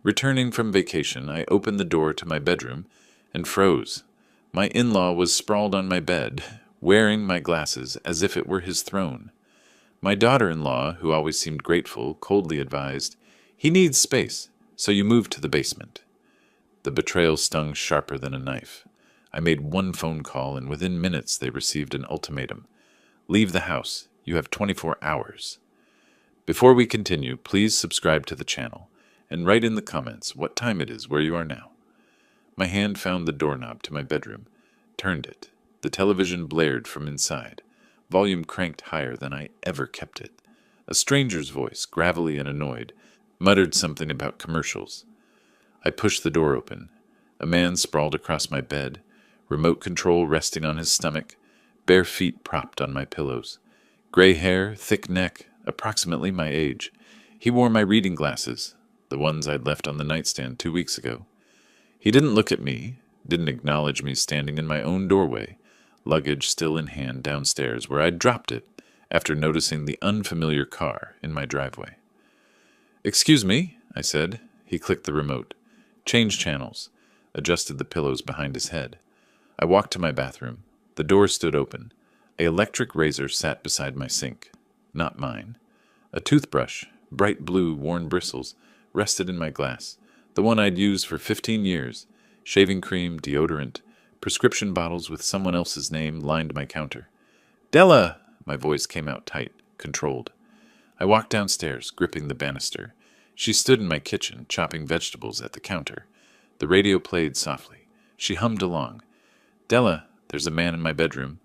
Returning from vacation, I opened the door to my bedroom and froze. My in-law was sprawled on my bed, wearing my glasses as if it were his throne. My daughter-in-law, who always seemed grateful, coldly advised, "He needs space, so you move to the basement." The betrayal stung sharper than a knife. I made one phone call, and within minutes they received an ultimatum. "Leave the house. You have 24 hours." Before we continue, please subscribe to the channel, and write in the comments what time it is where you are now. My hand found the doorknob to my bedroom, turned it. The television blared from inside, volume cranked higher than I ever kept it. A stranger's voice, gravelly and annoyed, muttered something about commercials. I pushed the door open. A man sprawled across my bed, remote control resting on his stomach, bare feet propped on my pillows. Gray hair, thick neck, approximately my age. He wore my reading glasses, the ones I'd left on the nightstand 2 weeks ago. He didn't look at me, didn't acknowledge me standing in my own doorway, luggage still in hand downstairs where I'd dropped it after noticing the unfamiliar car in my driveway. "Excuse me," I said. He clicked the remote, changed channels, adjusted the pillows behind his head. I walked to my bathroom. The door stood open. An electric razor sat beside my sink. Not mine. A toothbrush, bright blue, worn bristles, rested in my glass, the one I'd used for 15 years. Shaving cream, deodorant, prescription bottles with someone else's name lined my counter. "Della!" My voice came out tight, controlled. I walked downstairs, gripping the banister. She stood in my kitchen, chopping vegetables at the counter. The radio played softly. She hummed along. "Della, there's a man in my bedroom."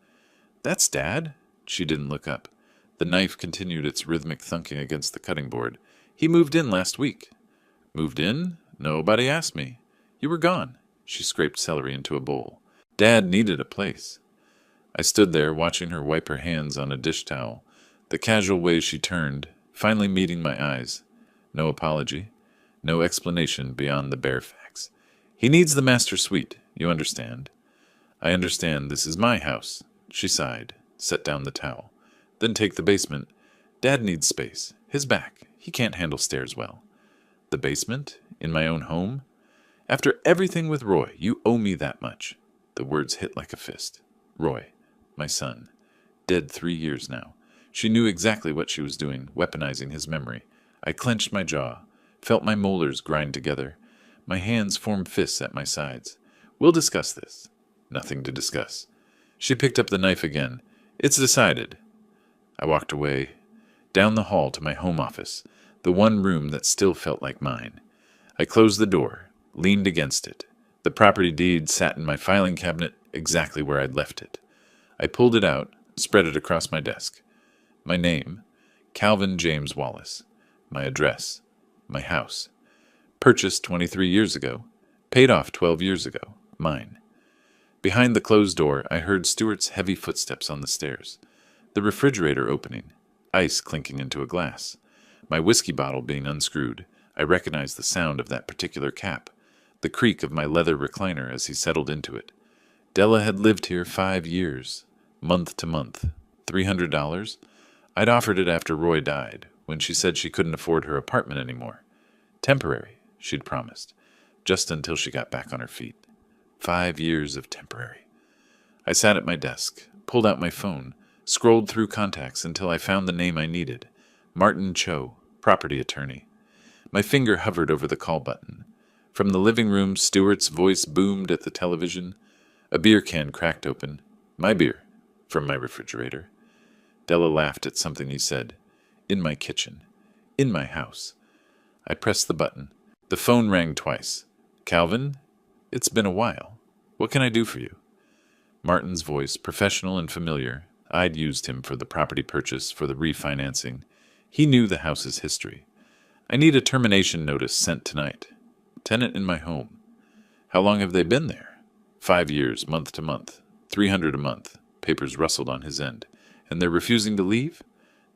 "That's Dad." She didn't look up. The knife continued its rhythmic thunking against the cutting board. "He moved in last week." "Moved in? Nobody asked me. You were gone." She scraped celery into a bowl. "Dad needed a place." I stood there, watching her wipe her hands on a dish towel, the casual way she turned, finally meeting my eyes. No apology, no explanation beyond the bare facts. "He needs the master suite, you understand." "I understand this is my house." She sighed, set down the towel. "Then take the basement. Dad needs space. His back. He can't handle stairs well." "The basement? In my own home?" "After everything with Roy, you owe me that much." The words hit like a fist. Roy, my son, dead 3 years now. She knew exactly what she was doing, weaponizing his memory. I clenched my jaw, felt my molars grind together. My hands formed fists at my sides. "We'll discuss this." Nothing to discuss. She picked up the knife again. "It's decided." I walked away, down the hall to my home office, the one room that still felt like mine. I closed the door, leaned against it. The property deed sat in my filing cabinet exactly where I'd left it. I pulled it out, spread it across my desk. My name, Calvin James Wallace. My address, my house. Purchased 23 years ago, paid off 12 years ago, mine. Behind the closed door, I heard Stuart's heavy footsteps on the stairs. The refrigerator opening, ice clinking into a glass. My whiskey bottle being unscrewed. I recognized the sound of that particular cap, the creak of my leather recliner as he settled into it. Della had lived here 5 years, month to month. $300? I'd offered it after Roy died, when she said she couldn't afford her apartment anymore. Temporary, she'd promised, just until she got back on her feet. 5 years of temporary. I sat at my desk, pulled out my phone, scrolled through contacts until I found the name I needed. Martin Cho, property attorney. My finger hovered over the call button. From the living room, Stuart's voice boomed at the television. A beer can cracked open. My beer, from my refrigerator. Della laughed at something he said. In my kitchen. In my house. I pressed the button. The phone rang twice. "Calvin? It's been a while. What can I do for you?" Martin's voice, professional and familiar. I'd used him for the property purchase, for the refinancing. He knew the house's history. "I need a termination notice sent tonight. Tenant in my home." "How long have they been there?" 5 years, month to month. $300 a month. Papers rustled on his end. "And they're refusing to leave?"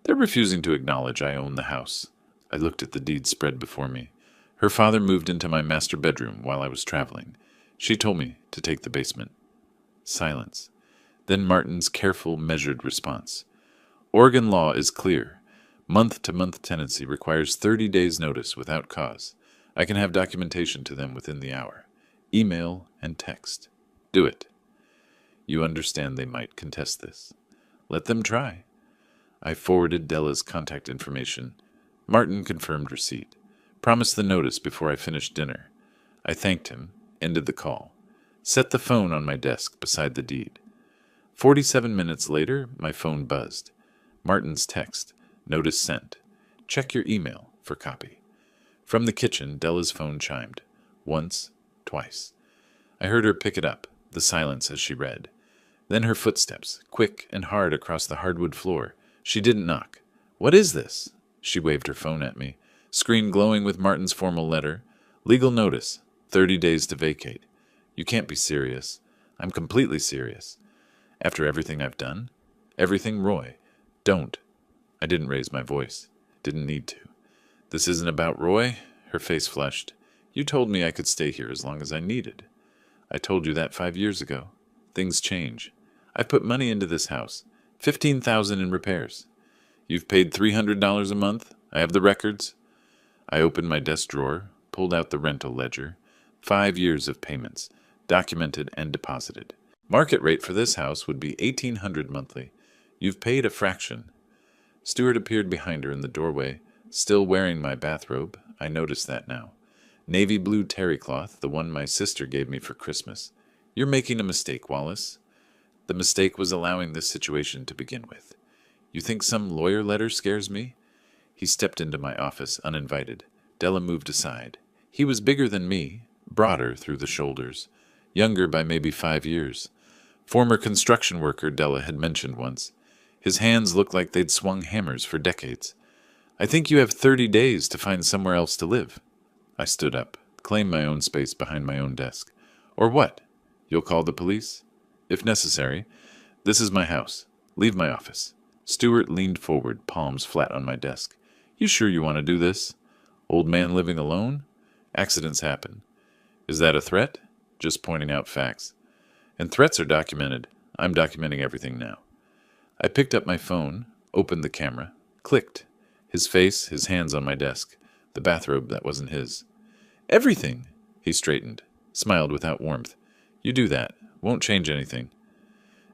"They're refusing to acknowledge I own the house." I looked at the deed spread before me. Her father moved into my master bedroom while I was traveling. She told me to take the basement. Silence. Then Martin's careful, measured response. "Oregon law is clear. Month-to-month tenancy requires 30 days' notice without cause. I can have documentation to them within the hour. Email and text. Do it. You understand they might contest this. Let them try. I forwarded Della's contact information. Martin confirmed receipt. Promised the notice before I finished dinner. I thanked him, ended the call. Set the phone on my desk beside the deed. 47 minutes later, my phone buzzed. Martin's text. Notice sent. Check your email for copy. From the kitchen, Della's phone chimed. Once, twice. I heard her pick it up, the silence as she read. Then her footsteps, quick and hard across the hardwood floor. She didn't knock. What is this? She waved her phone at me. Screen glowing with Martin's formal letter. Legal notice. 30 days to vacate. You can't be serious. I'm completely serious. After everything I've done? Everything, Roy. Don't. I didn't raise my voice. Didn't need to. This isn't about Roy. Her face flushed. You told me I could stay here as long as I needed. I told you that 5 years ago. Things change. I've put money into this house. $15,000 in repairs. You've paid $300 a month. I have the records. I opened my desk drawer, pulled out the rental ledger. 5 years of payments, documented and deposited. Market rate for this house would be $1,800 monthly. You've paid a fraction. Stuart appeared behind her in the doorway, still wearing my bathrobe. I noticed that now. Navy blue terry cloth, the one my sister gave me for Christmas. You're making a mistake, Wallace. The mistake was allowing this situation to begin with. You think some lawyer letter scares me? He stepped into my office, uninvited. Della moved aside. He was bigger than me, broader through the shoulders, younger by maybe 5 years. Former construction worker, Della had mentioned once. His hands looked like they'd swung hammers for decades. I think you have 30 days to find somewhere else to live. I stood up, claimed my own space behind my own desk. Or what? You'll call the police? If necessary. This is my house. Leave my office. Stuart leaned forward, palms flat on my desk. You sure you want to do this? Old man living alone? Accidents happen. Is that a threat? Just pointing out facts. And threats are documented. I'm documenting everything now. I picked up my phone, opened the camera, clicked. His face, his hands on my desk, the bathrobe that wasn't his. Everything! He straightened, smiled without warmth. You do that. Won't change anything.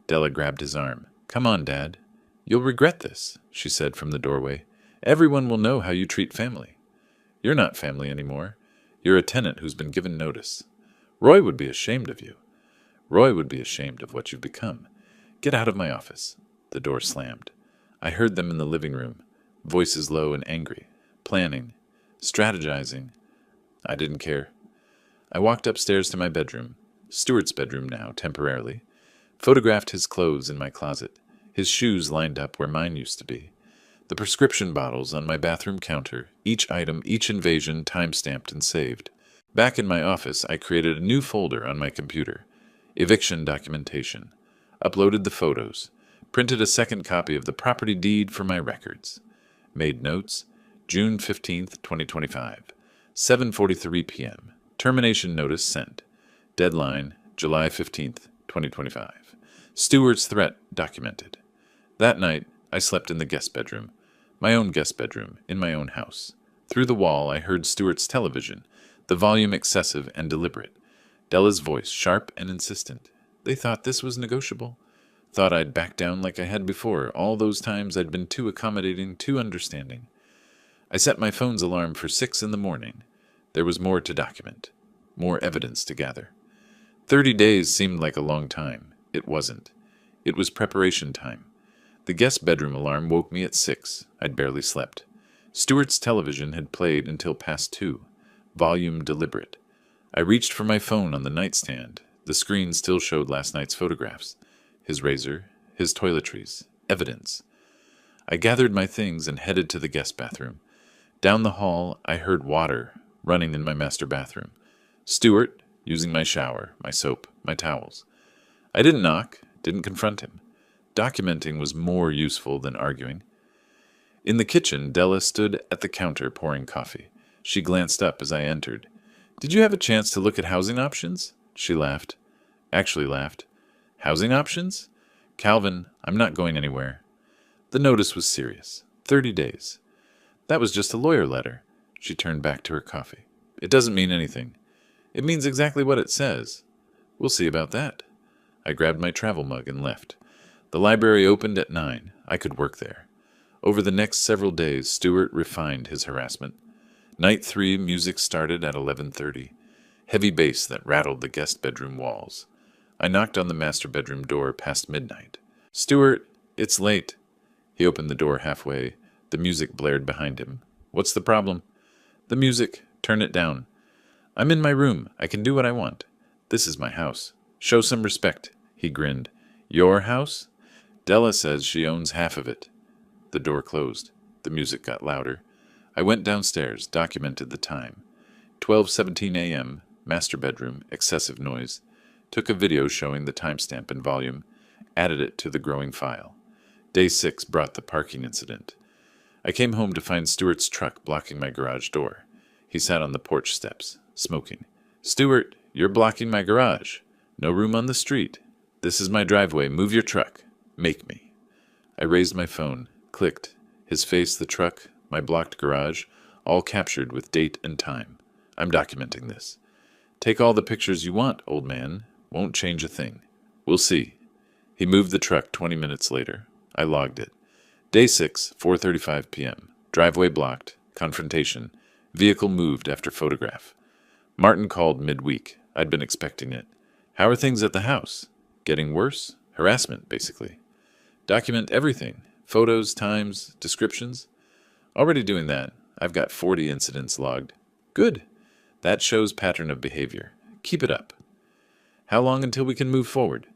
Della grabbed his arm. Come on, Dad. You'll regret this, she said from the doorway. Everyone will know how you treat family. You're not family anymore. You're a tenant who's been given notice. Roy would be ashamed of you. Roy would be ashamed of what you've become. Get out of my office. The door slammed. I heard them in the living room, voices low and angry, planning, strategizing. I didn't care. I walked upstairs to my bedroom, Stuart's bedroom now, temporarily, photographed his clothes in my closet, his shoes lined up where mine used to be, the prescription bottles on my bathroom counter, each item, each invasion time-stamped and saved. Back in my office, I created a new folder on my computer, eviction documentation, uploaded the photos, printed a second copy of the property deed for my records, made notes, June 15th, 2025, 7:43 p.m., termination notice sent, deadline, July 15th, 2025, Stuart's threat documented. That night, I slept in the guest bedroom, my own guest bedroom, in my own house. Through the wall, I heard Stuart's television, the volume excessive and deliberate. Della's voice, sharp and insistent. They thought this was negotiable. Thought I'd back down like I had before, all those times I'd been too accommodating, too understanding. I set my phone's alarm for 6 in the morning. There was more to document, more evidence to gather. 30 days seemed like a long time. It wasn't. It was preparation time. The guest bedroom alarm woke me at 6. I'd barely slept. Stuart's television had played until past 2. Volume deliberate. I reached for my phone on the nightstand. The screen still showed last night's photographs. His razor, his toiletries, evidence. I gathered my things and headed to the guest bathroom. Down the hall, I heard water running in my master bathroom. Stuart, using my shower, my soap, my towels. I didn't knock, didn't confront him. Documenting was more useful than arguing. In the kitchen, Della stood at the counter pouring coffee. She glanced up as I entered. Did you have a chance to look at housing options? She laughed. Actually laughed. Housing options? Calvin, I'm not going anywhere. The notice was serious. 30 days. That was just a lawyer letter. She turned back to her coffee. It doesn't mean anything. It means exactly what it says. We'll see about that. I grabbed my travel mug and left. The library opened at 9. I could work there. Over the next several days, Stewart refined his harassment. Night 3 music started at 11:30. Heavy bass that rattled the guest bedroom walls. I knocked on the master bedroom door past midnight. "Stewart, it's late." He opened the door halfway. The music blared behind him. "What's the problem?" "The music. Turn it down." "I'm in my room. I can do what I want. This is my house. Show some respect." He grinned. "Your house?" "Della says she owns half of it." The door closed. The music got louder. I went downstairs, documented the time. 12:17 a.m., master bedroom, excessive noise. Took a video showing the timestamp and volume, added it to the growing file. Day 6 brought the parking incident. I came home to find Stewart's truck blocking my garage door. He sat on the porch steps, smoking. "Stewart, you're blocking my garage. No room on the street. This is my driveway. Move your truck. Make me." I raised my phone, clicked. His face, the truck, my blocked garage, all captured with date and time. "I'm documenting this." "Take all the pictures you want, old man. Won't change a thing. We'll see." He moved the truck 20 minutes later. I logged it. Day 6, 4:35 p.m. Driveway blocked. Confrontation. Vehicle moved after photograph. Martin called midweek. I'd been expecting it. "How are things at the house?" "Getting worse. Harassment, basically." "Document everything. Photos, times, descriptions." "Already doing that. I've got 40 incidents logged." "Good. That shows pattern of behavior. Keep it up." "How long until we can move forward?"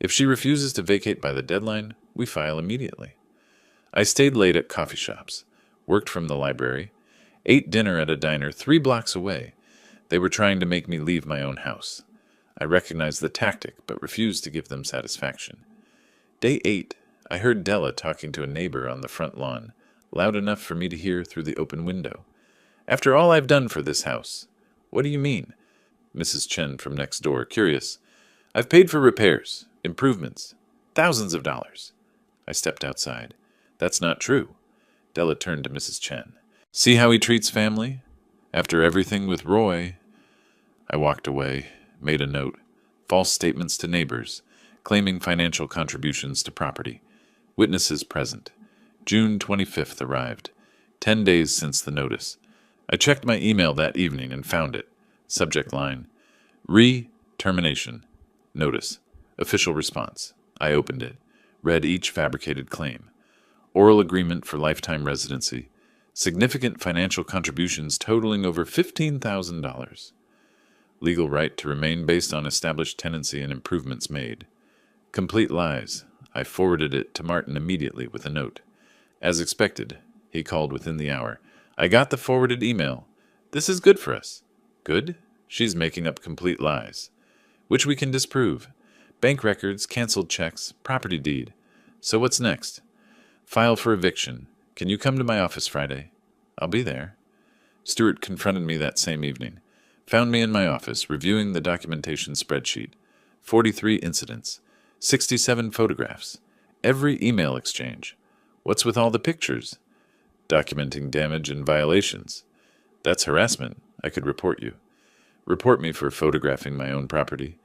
"If she refuses to vacate by the deadline, we file immediately." I stayed late at coffee shops, worked from the library, ate dinner at a diner 3 blocks away. They were trying to make me leave my own house. I recognized the tactic, but refused to give them satisfaction. Day 8, I heard Della talking to a neighbor on the front lawn, loud enough for me to hear through the open window. "After all I've done for this house." "What do you mean?" Mrs. Chen from next door, curious. "I've paid for repairs, improvements, thousands of dollars." I stepped outside. "That's not true." Della turned to Mrs. Chen. "See how he treats family? After everything with Roy." I walked away, made a note. False statements to neighbors, claiming financial contributions to property. Witnesses present. June 25th arrived. 10 days since the notice. I checked my email that evening and found it. Subject line: Re-termination. Notice. Official response. I opened it. Read each fabricated claim. Oral agreement for lifetime residency. Significant financial contributions totaling over $15,000. Legal right to remain based on established tenancy and improvements made. Complete lies. I forwarded it to Martin immediately with a note. As expected, he called within the hour. "I got the forwarded email. This is good for us." "Good?" "She's making up complete lies." "Which we can disprove. Bank records, canceled checks, property deed." "So what's next?" "File for eviction. Can you come to my office Friday?" "I'll be there." Stewart confronted me that same evening. Found me in my office, reviewing the documentation spreadsheet. 43 incidents. 67 photographs. Every email exchange. "What's with all the pictures?" "Documenting damage and violations." "That's harassment. I could report you." "Report me for photographing my own property."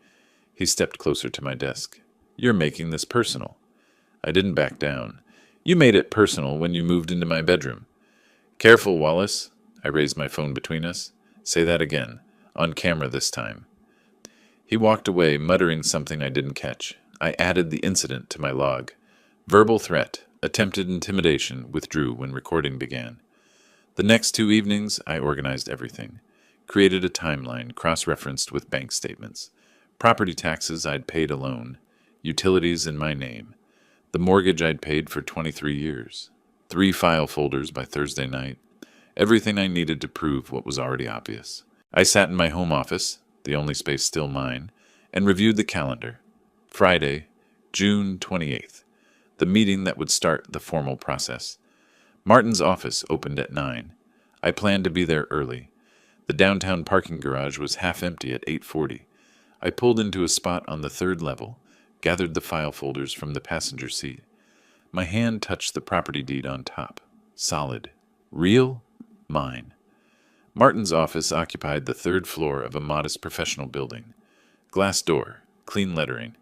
He stepped closer to my desk. "You're making this personal." I didn't back down. "You made it personal when you moved into my bedroom." "Careful, Wallace." I raised my phone between us. "Say that again. On camera this time." He walked away, muttering something I didn't catch. I added the incident to my log. Verbal threat, attempted intimidation, withdrew when recording began. The next 2 evenings, I organized everything. Created a timeline, cross-referenced with bank statements. Property taxes I'd paid alone. Utilities in my name. The mortgage I'd paid for 23 years. 3 file folders by Thursday night. Everything I needed to prove what was already obvious. I sat in my home office, the only space still mine, and reviewed the calendar. Friday, June 28th. The meeting that would start the formal process. Martin's office opened at 9. I planned to be there early. The downtown parking garage was half empty at 8:40. I pulled into a spot on the 3rd level, gathered the file folders from the passenger seat. My hand touched the property deed on top. Solid. Real. Mine. Martin's office occupied the third floor of a modest professional building. Glass door, clean lettering.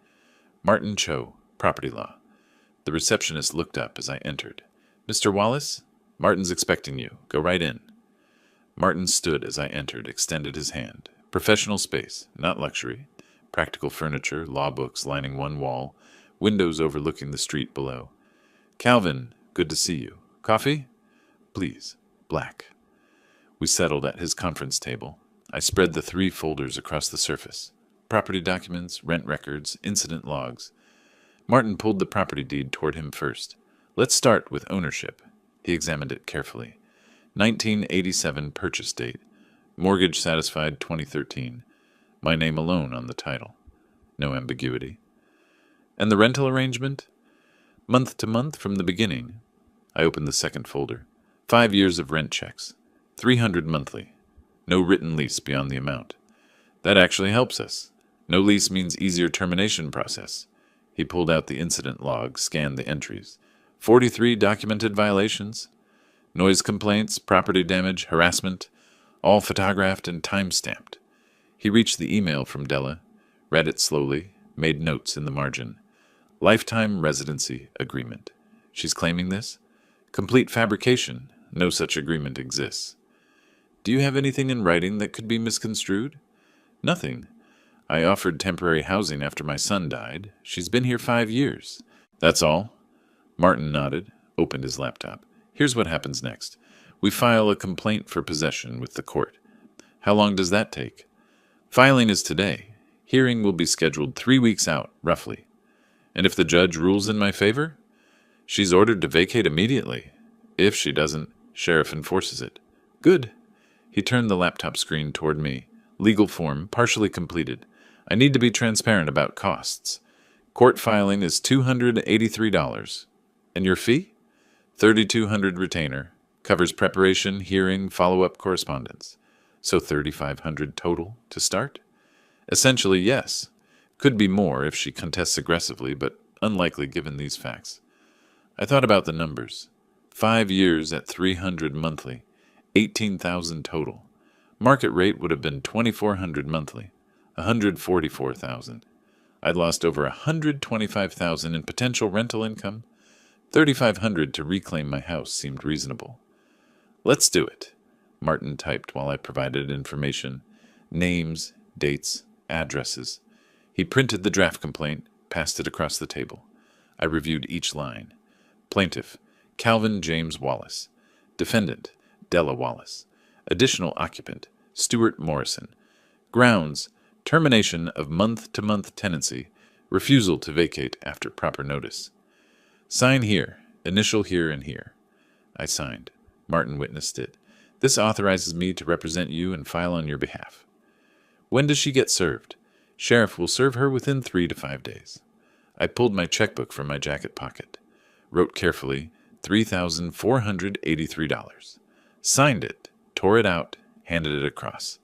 Martin Cho, Property Law. The receptionist looked up as I entered. "Mr. Wallace? Martin's expecting you. Go right in." Martin stood as I entered, extended his hand. Professional space, not luxury. Practical furniture, law books lining one wall, windows overlooking the street below. "Calvin, good to see you. Coffee?" "Please, black." We settled at his conference table. I spread the 3 folders across the surface. Property documents, rent records, incident logs. Martin pulled the property deed toward him first. "Let's start with ownership." He examined it carefully. 1987 purchase date. Mortgage satisfied 2013. My name alone on the title. No ambiguity. "And the rental arrangement?" "Month to month from the beginning." I opened the second folder. 5 years of rent checks. 300 monthly. No written lease beyond the amount. "That actually helps us. No lease means easier termination process." He pulled out the incident log, scanned the entries. 43 documented violations. Noise complaints, property damage, harassment, all photographed and time-stamped. He reached the email from Della, read it slowly, made notes in the margin. "Lifetime residency agreement." She's claiming this? "Complete fabrication. No such agreement exists." "Do you have anything in writing that could be misconstrued?" "Nothing. I offered temporary housing after my son died. She's been here 5 years." "That's all?" Martin nodded, opened his laptop. "Here's what happens next. We file a complaint for possession with the court." "How long does that take?" "Filing is today. Hearing will be scheduled 3 weeks out, roughly." "And if the judge rules in my favor?" "She's ordered to vacate immediately. If she doesn't, sheriff enforces it." "Good." He turned the laptop screen toward me. "Legal form, partially completed. I need to be transparent about costs. Court filing is $283. And your fee?" $3,200 retainer. Covers preparation, hearing, follow-up correspondence. So $3,500 total to start? Essentially, yes. Could be more if she contests aggressively, but unlikely given these facts. I thought about the numbers. 5 years at $300 monthly. $18,000 total. Market rate would have been $2,400 monthly. $144,000. I'd lost over $125,000 in potential rental income. $3,500 to reclaim my house seemed reasonable. "Let's do it," Martin typed while I provided information. Names, dates, addresses. He printed the draft complaint, passed it across the table. I reviewed each line. Plaintiff, Calvin James Wallace. Defendant, Della Wallace. Additional occupant, Stuart Morrison. Grounds, termination of month-to-month tenancy, refusal to vacate after proper notice. "Sign here, initial here and here." I signed. Martin witnessed it. "This authorizes me to represent you and file on your behalf." "When does she get served?" "Sheriff will serve her within 3 to 5 days." I pulled my checkbook from my jacket pocket. Wrote carefully, $3,483. Signed it, tore it out, handed it across.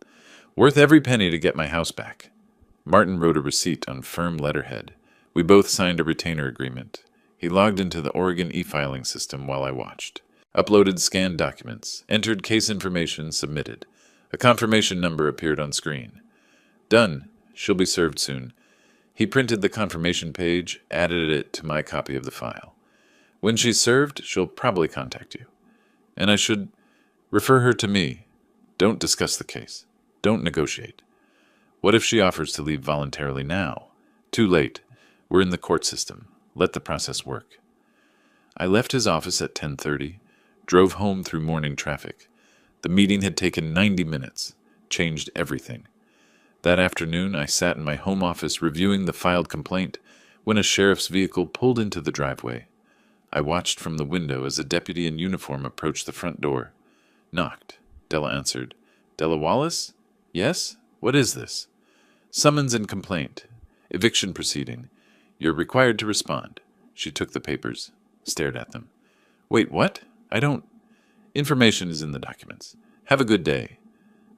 "Worth every penny to get my house back." Martin wrote a receipt on firm letterhead. We both signed a retainer agreement. He logged into the Oregon e-filing system while I watched. Uploaded scanned documents. Entered case information. Submitted. A confirmation number appeared on screen. "Done. She'll be served soon." He printed the confirmation page, added it to my copy of the file. "When she's served, she'll probably contact you. And I should refer her to me. Don't discuss the case. Don't negotiate." "What if she offers to leave voluntarily now?" "Too late. We're in the court system. Let the process work." I left his office at 10:30, drove home through morning traffic. The meeting had taken 90 minutes, changed everything. That afternoon, I sat in my home office reviewing the filed complaint when a sheriff's vehicle pulled into the driveway. I watched from the window as a deputy in uniform approached the front door. Knocked. Della answered. "Della Wallace?" "Yes? What is this?" "Summons and complaint. Eviction proceeding. You're required to respond." She took the papers, stared at them. "Wait, what? I don't—" "Information is in the documents. Have a good day."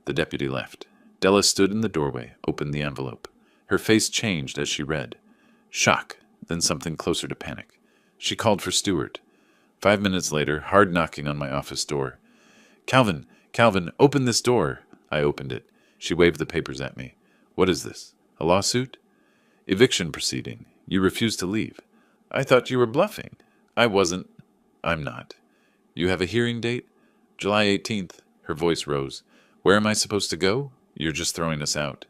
The deputy left. Della stood in the doorway, opened the envelope. Her face changed as she read. Shock, then something closer to panic. She called for Stuart. 5 minutes later, hard knocking on my office door. Calvin Calvin, open this door. I opened it. She waved the papers at me. What is this? A lawsuit? Eviction proceeding. You refused to leave. I thought you were bluffing. I wasn't. I'm not. You have a hearing date? July 18th. Her voice rose. Where am I supposed to go? You're just throwing us out.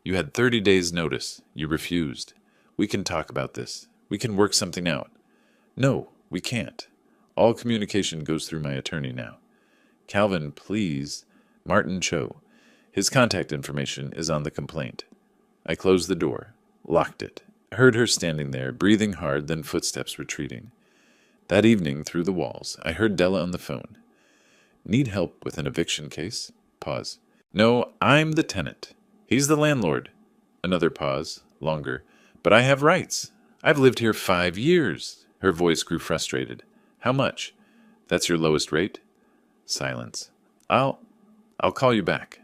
You had 30 days' notice. You refused. We can talk about this. We can work something out. No, we can't. All communication goes through my attorney now. Calvin, please. Martin Cho. His contact information is on the complaint. I closed the door, locked it. I heard her standing there, breathing hard, then footsteps retreating. That evening, through the walls, I heard Della on the phone. Need help with an eviction case? Pause. No, I'm the tenant. He's the landlord. Another pause, longer. But I have rights. I've lived here 5 years. Her voice grew frustrated. How much? That's your lowest rate? Silence. I'll call you back.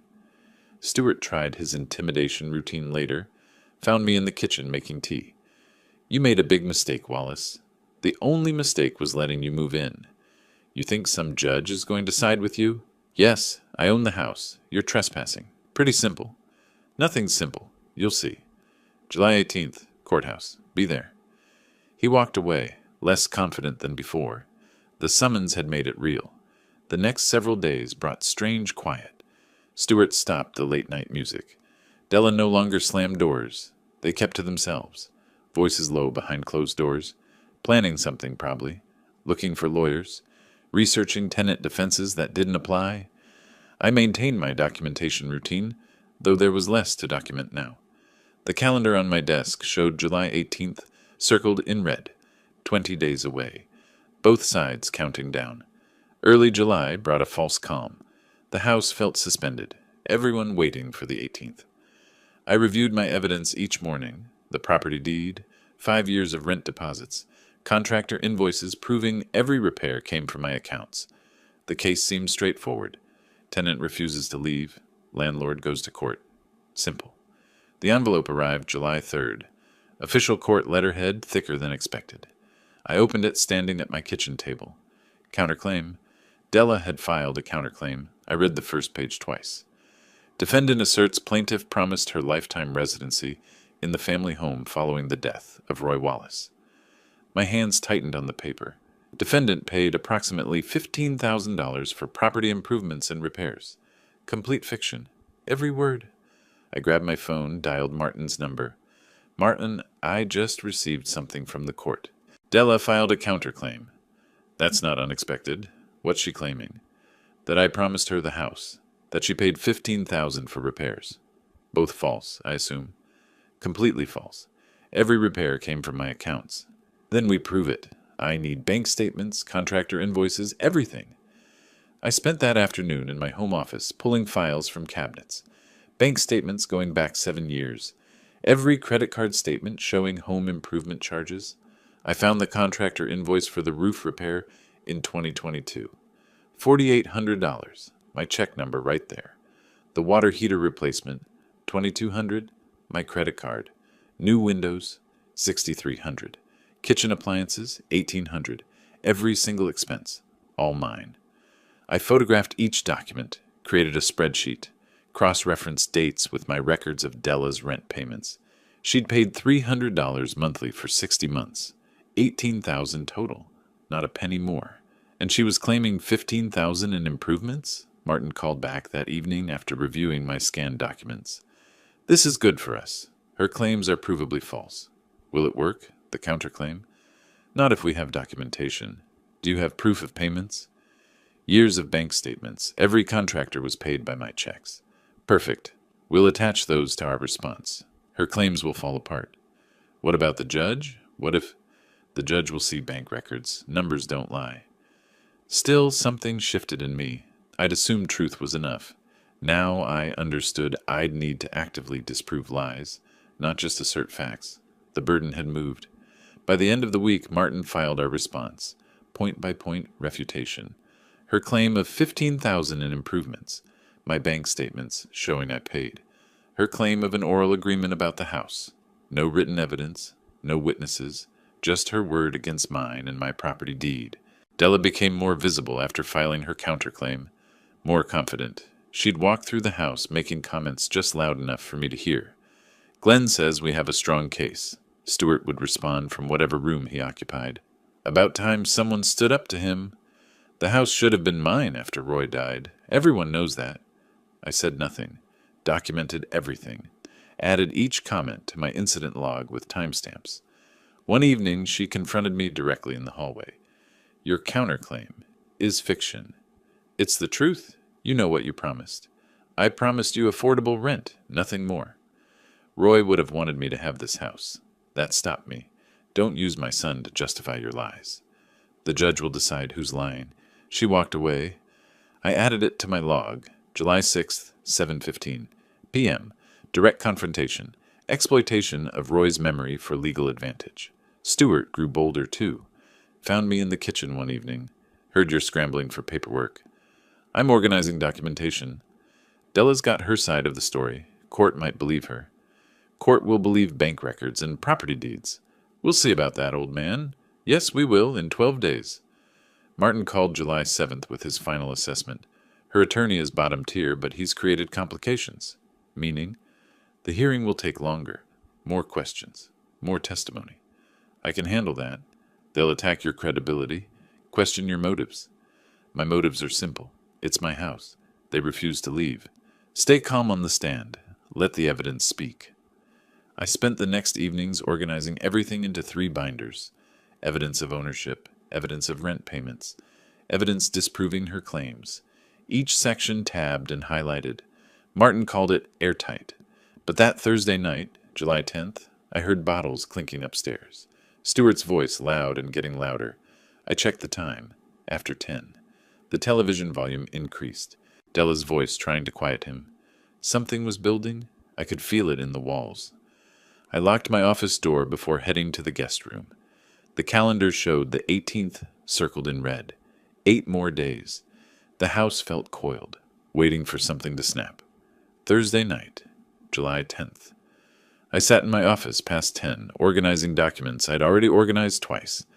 Stewart tried his intimidation routine later, found me in the kitchen making tea. You made a big mistake, Wallace. The only mistake was letting you move in. You think some judge is going to side with you? Yes, I own the house. You're trespassing. Pretty simple. Nothing's simple. You'll see. July 18th, courthouse. Be there. He walked away, less confident than before. The summons had made it real. The next several days brought strange quiet. Stewart stopped the late-night music. Della no longer slammed doors. They kept to themselves, voices low behind closed doors, planning something probably, looking for lawyers, researching tenant defenses that didn't apply. I maintained my documentation routine, though there was less to document now. The calendar on my desk showed July 18th, circled in red, 20 days away, both sides counting down. Early July brought a false calm. The house felt suspended, everyone waiting for the 18th. I reviewed my evidence each morning, the property deed, 5 years of rent deposits, contractor invoices proving every repair came from my accounts. The case seemed straightforward. Tenant refuses to leave, landlord goes to court. Simple. The envelope arrived July 3rd. Official court letterhead thicker than expected. I opened it standing at my kitchen table. Counterclaim. Della had filed a counterclaim. I read the first page twice. Defendant asserts plaintiff promised her lifetime residency in the family home following the death of Roy Wallace. My hands tightened on the paper. Defendant paid approximately $15,000 for property improvements and repairs. Complete fiction. Every word. I grabbed my phone, dialed Martin's number. Martin, I just received something from the court. Della filed a counterclaim. That's not unexpected. What's she claiming? That I promised her the house. That she paid $15,000 for repairs. Both false, I assume. Completely false. Every repair came from my accounts. Then we prove it. I need bank statements, contractor invoices, everything. I spent that afternoon in my home office pulling files from cabinets. Bank statements going back 7 years. Every credit card statement showing home improvement charges. I found the contractor invoice for the roof repair in 2022. $4,800. My check number right there. The water heater replacement, $2,200. My credit card. New windows, $6,300. Kitchen appliances, $1,800. Every single expense, all mine. I photographed each document, created a spreadsheet, cross-referenced dates with my records of Della's rent payments. She'd paid $300 monthly for 60 months, $18,000 total, not a penny more. And she was claiming $15,000 in improvements? Martin called back that evening after reviewing my scanned documents. This is good for us. Her claims are provably false. Will it work, the counterclaim? Not if we have documentation. Do you have proof of payments? Years of bank statements. Every contractor was paid by my checks. Perfect. We'll attach those to our response. Her claims will fall apart. What about the judge? What if the judge will see bank records? Numbers don't lie. Still, something shifted in me. I'd assumed truth was enough. Now I understood I'd need to actively disprove lies, not just assert facts. The burden had moved. By the end of the week, Martin filed our response, point-by-point refutation. Her claim of $15,000 in improvements, my bank statements showing I paid. Her claim of an oral agreement about the house. No written evidence, no witnesses, just her word against mine and my property deed. Della became more visible after filing her counterclaim. More confident. She'd walk through the house, making comments just loud enough for me to hear. Glenn says we have a strong case. Stewart would respond from whatever room he occupied. About time someone stood up to him. The house should have been mine after Roy died. Everyone knows that. I said nothing, documented everything, added each comment to my incident log with timestamps. One evening, she confronted me directly in the hallway. Your counterclaim is fiction. It's the truth. You know what you promised. I promised you affordable rent, nothing more. Roy would have wanted me to have this house. That stopped me. Don't use my son to justify your lies. The judge will decide who's lying. She walked away. I added it to my log. July 6th, 7:15 p.m. Direct confrontation. Exploitation of Roy's memory for legal advantage. Stewart grew bolder too. Found me in the kitchen one evening. Heard you're scrambling for paperwork. I'm organizing documentation. Della's got her side of the story. Court might believe her. Court will believe bank records and property deeds. We'll see about that, old man. Yes, we will, in 12 days. Martin called July 7th with his final assessment. Her attorney is bottom tier, but he's created complications. Meaning, the hearing will take longer. More questions. More testimony. I can handle that. They'll attack your credibility, question your motives. My motives are simple. It's my house. They refuse to leave. Stay calm on the stand. Let the evidence speak. I spent the next evenings organizing everything into 3 binders. Evidence of ownership, evidence of rent payments, evidence disproving her claims. Each section tabbed and highlighted. Martin called it airtight. But that Thursday night, July 10th, I heard bottles clinking upstairs. Stewart's voice loud and getting louder. I checked the time. After 10. The television volume increased. Della's voice trying to quiet him. Something was building. I could feel it in the walls. I locked my office door before heading to the guest room. The calendar showed the 18th circled in red. 8 more days. The house felt coiled, waiting for something to snap. Thursday night, July 10th. I sat in my office past 10, organizing documents I'd already organized twice.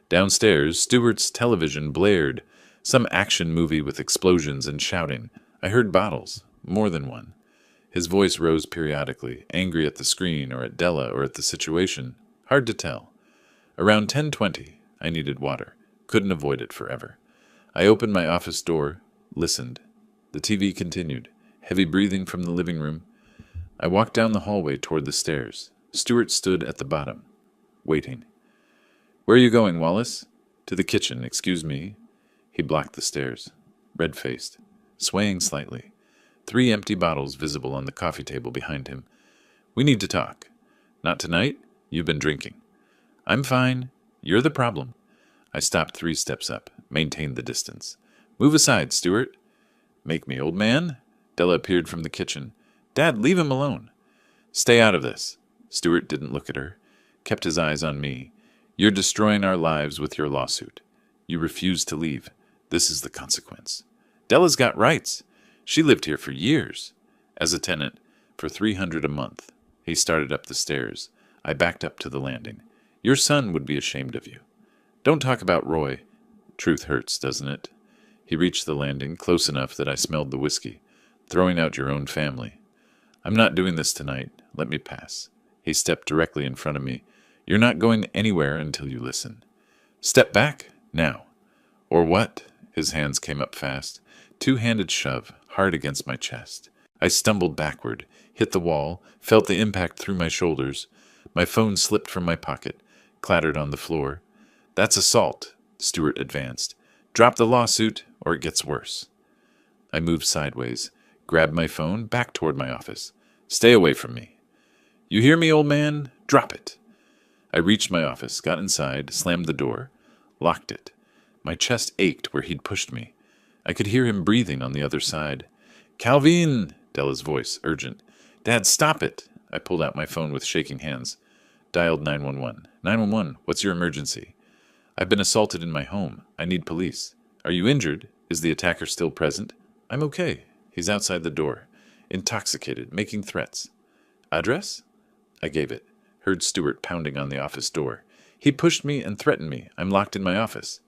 Downstairs, Stewart's television blared. Some action movie with explosions and shouting. I heard bottles, more than one. His voice rose periodically, angry at the screen or at Della or at the situation. Hard to tell. Around 10:20, I needed water. Couldn't avoid it forever. I opened my office door, listened. The TV continued. Heavy breathing from the living room. I walked down the hallway toward the stairs. Stewart stood at the bottom, waiting. Where are you going, Wallace? To the kitchen, excuse me. He blocked the stairs, red-faced, swaying slightly. 3 empty bottles visible on the coffee table behind him. We need to talk. Not tonight? You've been drinking. I'm fine. You're the problem. I stopped 3 steps up, maintained the distance. Move aside, Stewart. Make me, old man. Della appeared from the kitchen. Dad, leave him alone. Stay out of this. Stewart didn't look at her, kept his eyes on me. You're destroying our lives with your lawsuit. You refuse to leave. This is the consequence. Della's got rights. She lived here for years. As a tenant, for $300 a month. He started up the stairs. I backed up to the landing. Your son would be ashamed of you. Don't talk about Roy. Truth hurts, doesn't it? He reached the landing, close enough that I smelled the whiskey. Throwing out your own family. I'm not doing this tonight. Let me pass. He stepped directly in front of me. You're not going anywhere until you listen. Step back, now. Or what? His hands came up fast. 2-handed shove, hard against my chest. I stumbled backward, hit the wall, felt the impact through my shoulders. My phone slipped from my pocket, clattered on the floor. That's assault, Stewart advanced. Drop the lawsuit, or it gets worse. I moved sideways, grabbed my phone, back toward my office. Stay away from me. You hear me, old man? Drop it. I reached my office, got inside, slammed the door, locked it. My chest ached where he'd pushed me. I could hear him breathing on the other side. Calvin! Della's voice, urgent. Dad, stop it! I pulled out my phone with shaking hands. Dialed 911. 911, what's your emergency? I've been assaulted in my home. I need police. Are you injured? Is the attacker still present? I'm okay. He's outside the door. Intoxicated, making threats. Address? I gave it. Heard Stewart pounding on the office door. He pushed me and threatened me. I'm locked in my office.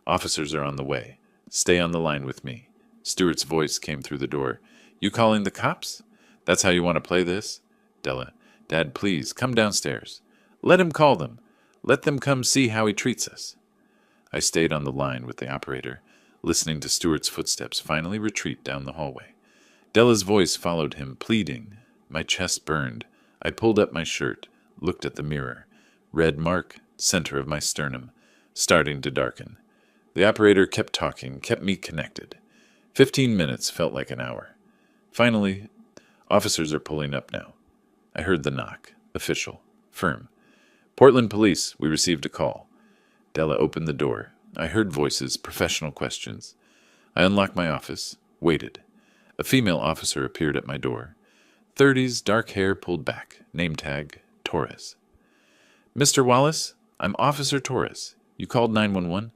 Officers are on the way. Stay on the line with me. Stewart's voice came through the door. You calling the cops? That's how you want to play this? Della. Dad, please, come downstairs. Let him call them. Let them come see how he treats us. I stayed on the line with the operator, listening to Stewart's footsteps finally retreat down the hallway. Della's voice followed him, pleading. My chest burned. I pulled up my shirt, looked at the mirror. Red mark, center of my sternum, starting to darken. The operator kept talking, kept me connected. 15 minutes felt like an hour. Finally, officers are pulling up now. I heard the knock. Official. Firm. Portland Police, we received a call. Della opened the door. I heard voices, professional questions. I unlocked my office, waited. A female officer appeared at my door. 30s, dark hair pulled back. Name tag, Torres. Mr. Wallace, I'm Officer Torres. You called 911?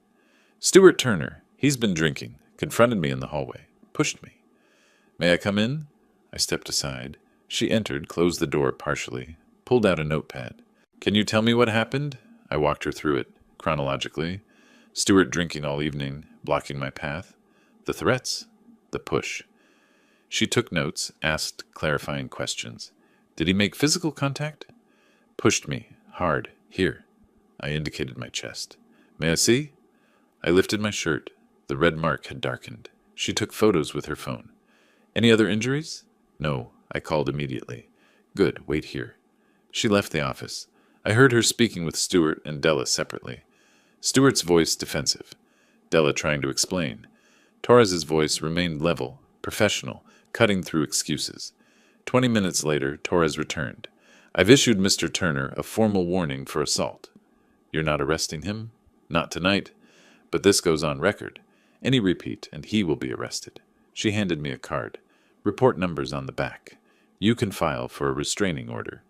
Stuart Turner. He's been drinking. Confronted me in the hallway. Pushed me. May I come in? I stepped aside. She entered, closed the door partially, pulled out a notepad. Can you tell me what happened? I walked her through it, chronologically. Stuart drinking all evening, blocking my path. The threats. The push. She took notes, asked clarifying questions. Did he make physical contact? Pushed me. Hard. Here. I indicated my chest. May I see? I lifted my shirt. The red mark had darkened. She took photos with her phone. Any other injuries? No. I called immediately. Good. Wait here. She left the office. I heard her speaking with Stuart and Della separately. Stuart's voice defensive. Della trying to explain. Torres's voice remained level, professional, cutting through excuses. 20 minutes later, Torres returned. I've issued Mr. Turner a formal warning for assault. You're not arresting him? Not tonight. But this goes on record. Any repeat, and he will be arrested. She handed me a card. Report numbers on the back. You can file for a restraining order.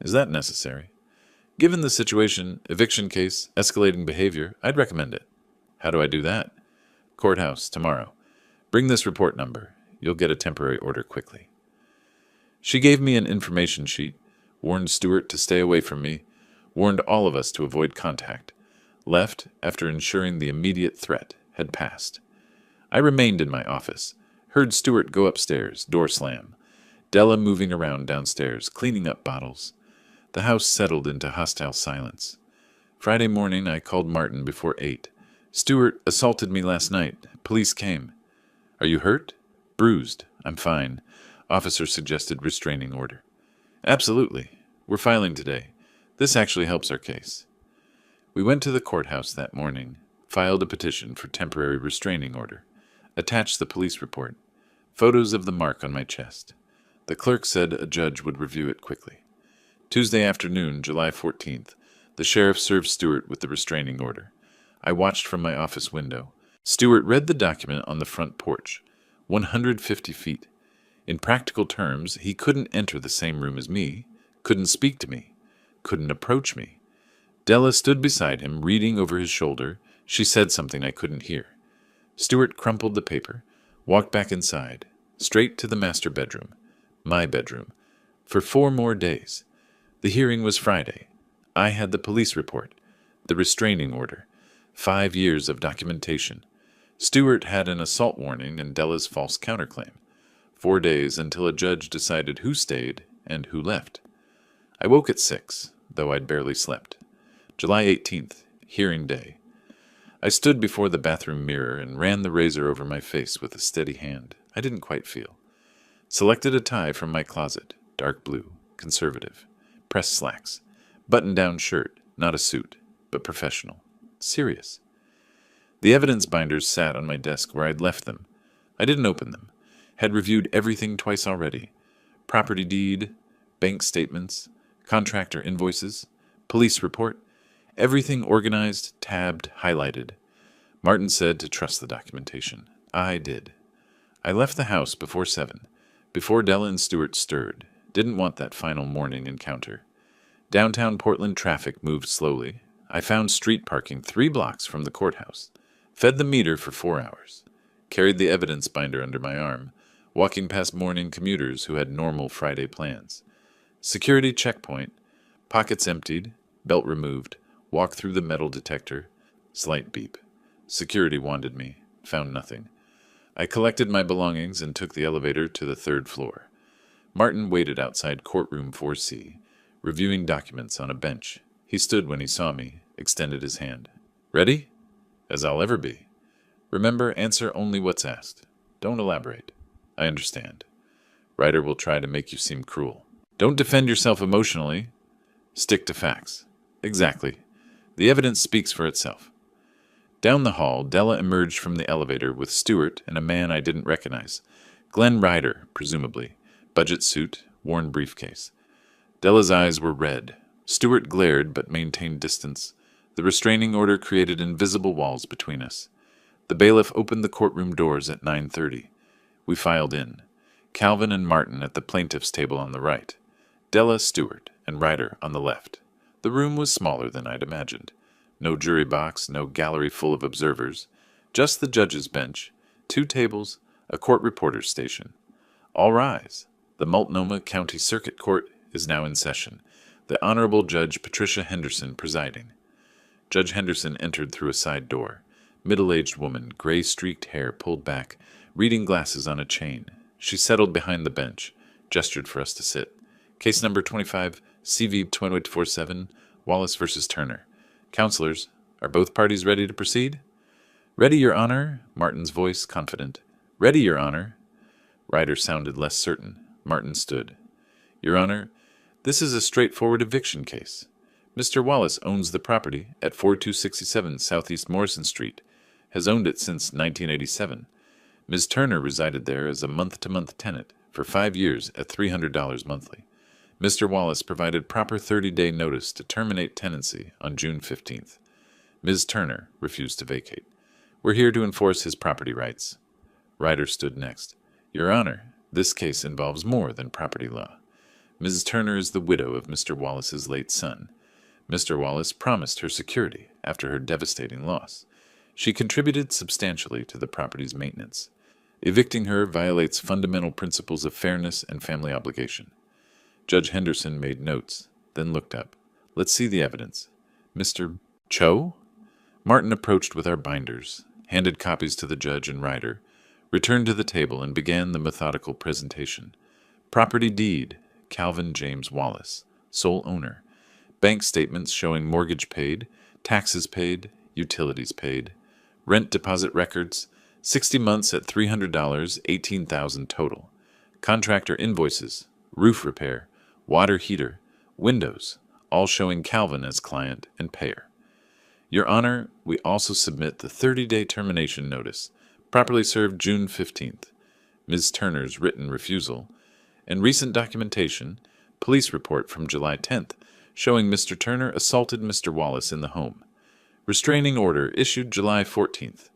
Is that necessary? Given the situation, eviction case, escalating behavior, I'd recommend it. How do I do that? Courthouse, tomorrow. Bring this report number. You'll get a temporary order quickly. She gave me an information sheet, warned Stuart to stay away from me, warned all of us to avoid contact, left after ensuring the immediate threat had passed. I remained in my office, heard Stuart go upstairs, door slam, Della moving around downstairs, cleaning up bottles. The house settled into hostile silence. Friday morning, I called Martin before 8. Stuart assaulted me last night. Police came. Are you hurt? Bruised. I'm fine. Officer suggested restraining order. Absolutely. We're filing today. This actually helps our case. We went to the courthouse that morning, filed a petition for temporary restraining order, attached the police report, photos of the mark on my chest. The clerk said a judge would review it quickly. Tuesday afternoon, July 14th, the sheriff served Stuart with the restraining order. I watched from my office window. Stuart read the document on the front porch, 150 feet. In practical terms, he couldn't enter the same room as me, couldn't speak to me, couldn't approach me. Della stood beside him, reading over his shoulder. She said something I couldn't hear. Stuart crumpled the paper, walked back inside, straight to the master bedroom, my bedroom, for 4 more days. The hearing was Friday. I had the police report, the restraining order, 5 years of documentation. Stuart had an assault warning and Della's false counterclaim. 4 days until a judge decided who stayed and who left. I woke at 6, though I'd barely slept. July 18th, hearing day. I stood before the bathroom mirror and ran the razor over my face with a steady hand. I didn't quite feel. Selected a tie from my closet, dark blue, conservative. Pressed slacks. Button-down shirt, not a suit, but professional. Serious. The evidence binders sat on my desk where I'd left them. I didn't open them. Had reviewed everything twice already. Property deed, bank statements, contractor invoices, police report. Everything organized, tabbed, highlighted. Martin said to trust the documentation. I did. I left the house before 7, before Della and Stuart stirred. Didn't want that final morning encounter. Downtown Portland traffic moved slowly. I found street parking 3 blocks from the courthouse. Fed the meter for 4 hours. Carried the evidence binder under my arm, walking past morning commuters who had normal Friday plans. Security checkpoint. Pockets emptied, belt removed. Walked through the metal detector. Slight beep. Security wanted me. Found nothing. I collected my belongings and took the elevator to the third floor. Martin waited outside courtroom 4C, reviewing documents on a bench. He stood when he saw me, extended his hand. Ready? As I'll ever be. Remember, answer only what's asked. Don't elaborate. I understand. Ryder will try to make you seem cruel. Don't defend yourself emotionally. Stick to facts. Exactly. The evidence speaks for itself. Down the hall, Della emerged from the elevator with Stewart and a man I didn't recognize. Glenn Ryder, presumably. Budget suit, worn briefcase. Della's eyes were red. Stewart glared but maintained distance. The restraining order created invisible walls between us. The bailiff opened the courtroom doors at 9:30. We filed in. Calvin and Martin at the plaintiff's table on the right. Della, Stewart, and Ryder on the left. The room was smaller than I'd imagined. No jury box, no gallery full of observers. Just the judge's bench, 2 tables, a court reporter's station. All rise. The Multnomah County Circuit Court is now in session. The Honorable Judge Patricia Henderson presiding. Judge Henderson entered through a side door. Middle-aged woman, gray-streaked hair pulled back, reading glasses on a chain. She settled behind the bench, gestured for us to sit. Case number 25, CV 2847, Wallace v. Turner. Counselors, are both parties ready to proceed? Ready, Your Honor, Martin's voice confident. Ready, Your Honor. Ryder sounded less certain. Martin stood. Your Honor, this is a straightforward eviction case. Mr. Wallace owns the property at 4267 Southeast Morrison Street, has owned it since 1987. Ms. Turner resided there as a month-to-month tenant for 5 years at $300 monthly. Mr. Wallace provided proper 30-day notice to terminate tenancy on June 15th. Ms. Turner refused to vacate. We're here to enforce his property rights. Ryder stood next. Your Honor, this case involves more than property law. Mrs. Turner is the widow of Mr. Wallace's late son. Mr. Wallace promised her security after her devastating loss. She contributed substantially to the property's maintenance. Evicting her violates fundamental principles of fairness and family obligation. Judge Henderson made notes, then looked up. Let's see the evidence. Mr. Cho? Martin approached with our binders, handed copies to the judge and Ryder, returned to the table and began the methodical presentation. Property deed, Calvin James Wallace, sole owner. Bank statements showing mortgage paid, taxes paid, utilities paid. Rent deposit records, 60 months at $300, $18,000 total. Contractor invoices, roof repair, water heater, windows, all showing Calvin as client and payer. Your Honor, we also submit the 30-day termination notice, properly served June 15th, Ms. Turner's written refusal, and recent documentation, police report from July 10th, showing Mr. Turner assaulted Mr. Wallace in the home. Restraining order issued July 14th.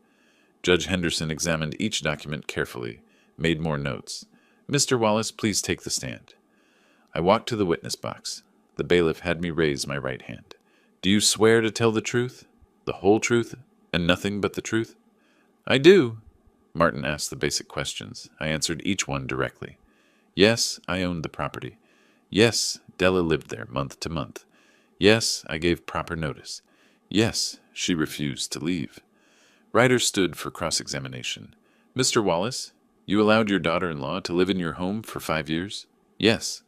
Judge Henderson examined each document carefully, made more notes. Mr. Wallace, please take the stand. I walked to the witness box. The bailiff had me raise my right hand. Do you swear to tell the truth, the whole truth, and nothing but the truth? I do. Martin asked the basic questions. I answered each one directly. Yes, I owned the property. Yes, Della lived there month to month. Yes, I gave proper notice. Yes, she refused to leave. Ryder stood for cross-examination. Mr. Wallace, you allowed your daughter-in-law to live in your home for 5 years? Yes.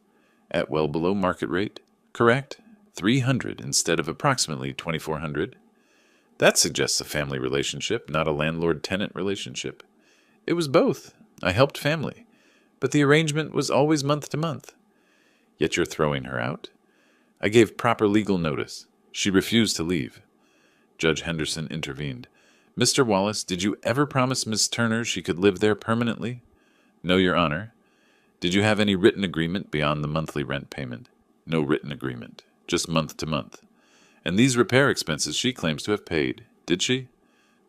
At well below market rate? Correct. $300 instead of approximately $2,400. That suggests a family relationship, not a landlord-tenant relationship. It was both. I helped family. But the arrangement was always month to month. Yet you're throwing her out? I gave proper legal notice. She refused to leave. Judge Henderson intervened. Mr. Wallace, did you ever promise Miss Turner she could live there permanently? No, Your Honor. Did you have any written agreement beyond the monthly rent payment? No written agreement, just month to month. And these repair expenses she claims to have paid, did she?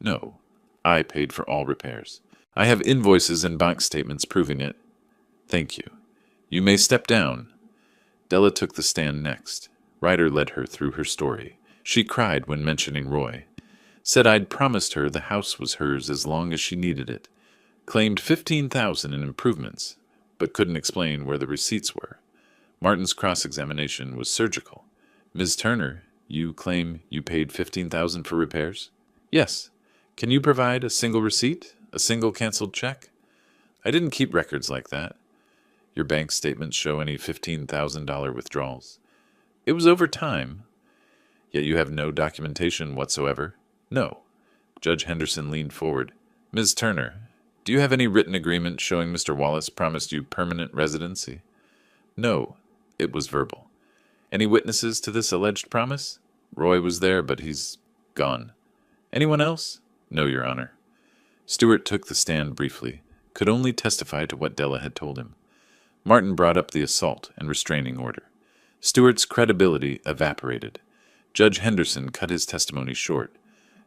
No, I paid for all repairs. I have invoices and bank statements proving it. Thank you. You may step down. Della took the stand next. Ryder led her through her story. She cried when mentioning Roy. Said I'd promised her the house was hers as long as she needed it. Claimed $15,000 in improvements, but couldn't explain where the receipts were. Martin's cross-examination was surgical. Ms. Turner, you claim you paid $15,000 for repairs? Yes. Can you provide a single receipt, A single canceled check? I didn't keep records like that. Your bank statements show any $15,000 withdrawals. It was over time. Yet you have no documentation whatsoever? No. Judge Henderson leaned forward. Ms. Turner, do you have any written agreement showing Mr. Wallace promised you permanent residency? No. It was verbal. Any witnesses to this alleged promise? Roy was there, but he's gone. Anyone else? No, Your Honor. Stewart took the stand briefly, could only testify to what Della had told him. Martin brought up the assault and restraining order. Stewart's credibility evaporated. Judge Henderson cut his testimony short.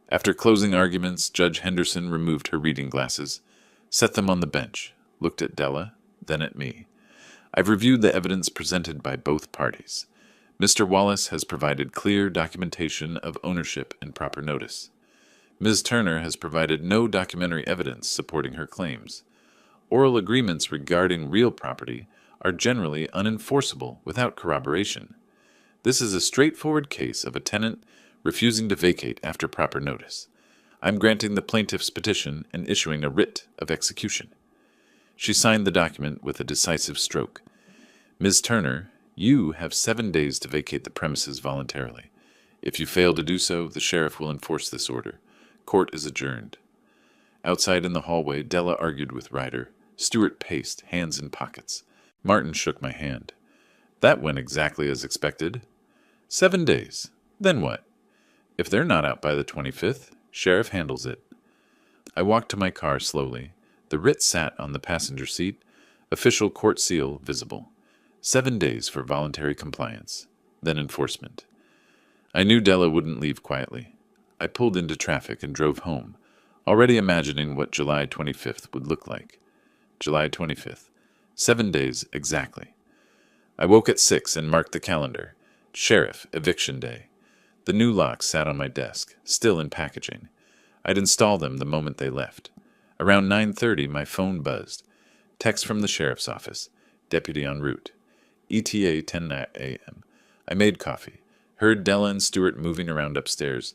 After closing arguments, Judge Henderson removed her reading glasses, set them on the bench, looked at Della, then at me. I've reviewed the evidence presented by both parties. Mr. Wallace has provided clear documentation of ownership and proper notice. Ms. Turner has provided no documentary evidence supporting her claims. Oral agreements regarding real property are generally unenforceable without corroboration. This is a straightforward case of a tenant refusing to vacate after proper notice. I'm granting the plaintiff's petition and issuing a writ of execution. She signed the document with a decisive stroke. Ms. Turner, you have 7 days to vacate the premises voluntarily. If you fail to do so, the sheriff will enforce this order. Court is adjourned. Outside in the hallway, Della argued with Ryder. Stewart paced, hands in pockets. Martin shook my hand. That went exactly as expected. 7 days. Then what? If they're not out by the 25th, sheriff handles it. I walked to my car slowly. The writ sat on the passenger seat, official court seal visible. 7 days for voluntary compliance, then enforcement. I knew Della wouldn't leave quietly. I pulled into traffic and drove home, already imagining what July 25th would look like. July 25th. 7 days exactly. I woke at 6 and marked the calendar. Sheriff, eviction day. The new locks sat on my desk, still in packaging. I'd install them the moment they left. Around 9:30, my phone buzzed. Text from the sheriff's office. Deputy en route. ETA 10 a.m. I made coffee. Heard Della and Stewart moving around upstairs.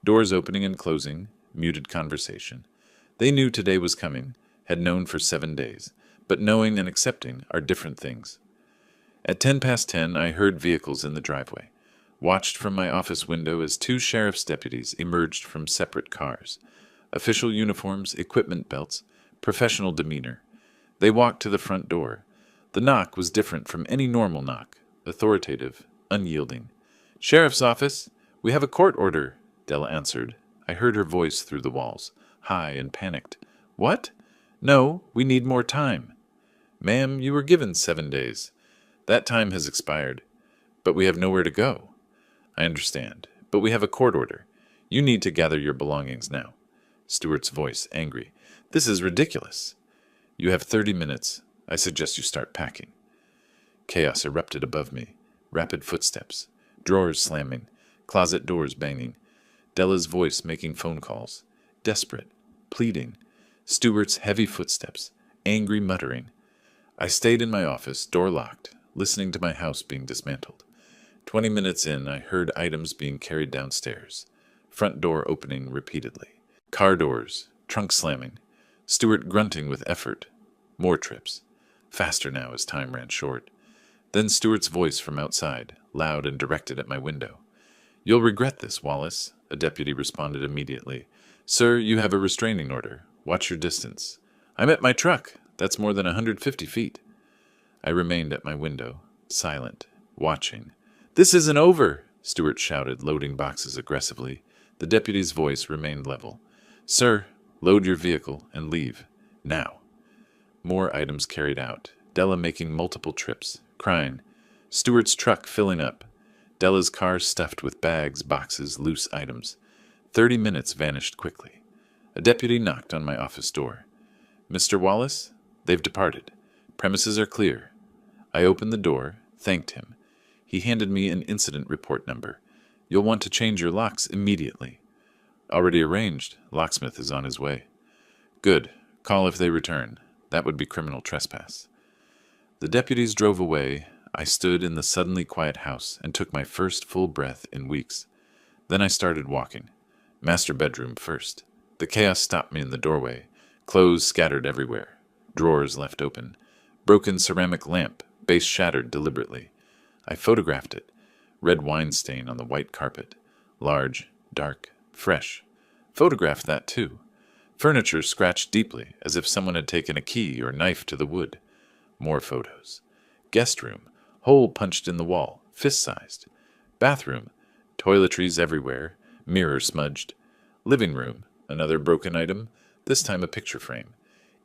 Doors opening and closing. Muted conversation. They knew today was coming. Had known for 7 days. But knowing and accepting are different things. At 10:10, I heard vehicles in the driveway. Watched from my office window as 2 sheriff's deputies emerged from separate cars. Official uniforms, equipment belts, professional demeanor. They walked to the front door. The knock was different from any normal knock, authoritative, unyielding. Sheriff's office, we have a court order, Della answered. I heard her voice through the walls, high and panicked. What? No, we need more time. Ma'am, you were given 7 days. That time has expired. But we have nowhere to go. I understand, but we have a court order. You need to gather your belongings now. Stewart's voice, angry. This is ridiculous. You have 30 minutes. I suggest you start packing. Chaos erupted above me. Rapid footsteps. Drawers slamming. Closet doors banging. Della's voice making phone calls. Desperate. Pleading. Stewart's heavy footsteps. Angry muttering. I stayed in my office, door locked, listening to my house being dismantled. 20 minutes in, I heard items being carried downstairs. Front door opening repeatedly. Car doors. Trunk slamming. Stewart grunting with effort. More trips. Faster now as time ran short. Then Stewart's voice from outside, loud and directed at my window. You'll regret this, Wallace, a deputy responded immediately. Sir, you have a restraining order. Watch your distance. I'm at my truck. That's more than 150 feet. I remained at my window, silent, watching. This isn't over, Stewart shouted, loading boxes aggressively. The deputy's voice remained level. Sir, load your vehicle and leave. Now. More items carried out. Della making multiple trips, crying. Stewart's truck filling up. Della's car stuffed with bags, boxes, loose items. 30 minutes vanished quickly. A deputy knocked on my office door. Mr. Wallace? They've departed. Premises are clear. I opened the door, thanked him. He handed me an incident report number. You'll want to change your locks immediately. Already arranged. Locksmith is on his way. Good. Call if they return. That would be criminal trespass. The deputies drove away. I stood in the suddenly quiet house and took my first full breath in weeks. Then I started walking. Master bedroom first. The chaos stopped me in the doorway. Clothes scattered everywhere. Drawers left open. Broken ceramic lamp, base shattered deliberately. I photographed it. Red wine stain on the white carpet. Large, dark, fresh. Photographed that too. Furniture scratched deeply, as if someone had taken a key or knife to the wood. More photos. Guest room. Hole punched in the wall, fist-sized. Bathroom. Toiletries everywhere. Mirror smudged. Living room. Another broken item, this time a picture frame.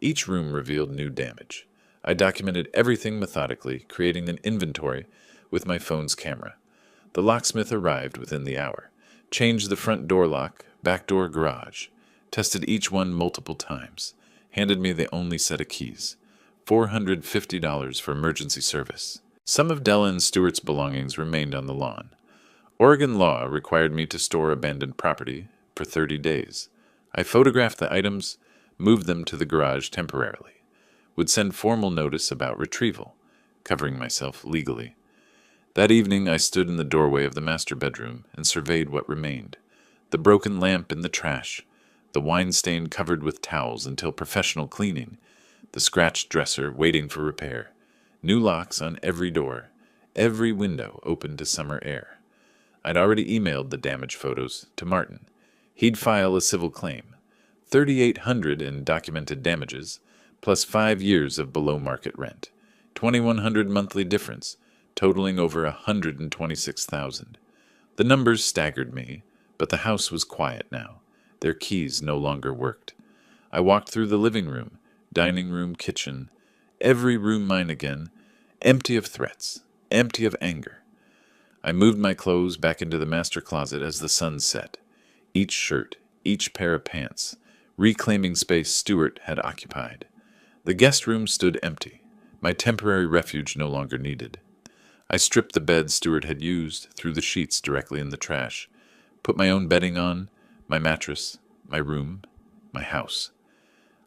Each room revealed new damage. I documented everything methodically, creating an inventory with my phone's camera. The locksmith arrived within the hour. Changed the front door lock, back door garage. Tested each one multiple times. Handed me the only set of keys. $450 for emergency service. Some of Della and Stewart's belongings remained on the lawn. Oregon law required me to store abandoned property for 30 days. I photographed the items, moved them to the garage temporarily. Would send formal notice about retrieval, covering myself legally. That evening I stood in the doorway of the master bedroom and surveyed what remained. The broken lamp in the trash, the wine stain covered with towels until professional cleaning, the scratched dresser waiting for repair, new locks on every door, every window open to summer air. I'd already emailed the damage photos to Martin. He'd file a civil claim, $3,800 in documented damages, plus 5 years of below-market rent, $2,100 monthly difference, totaling over $126,000. The numbers staggered me, but the house was quiet now. Their keys no longer worked. I walked through the living room, dining room, kitchen, every room mine again, empty of threats, empty of anger. I moved my clothes back into the master closet as the sun set. Each shirt, each pair of pants, reclaiming space Stewart had occupied. The guest room stood empty, my temporary refuge no longer needed. I stripped the bed Stewart had used, threw the sheets directly in the trash, put my own bedding on, my mattress, my room, my house.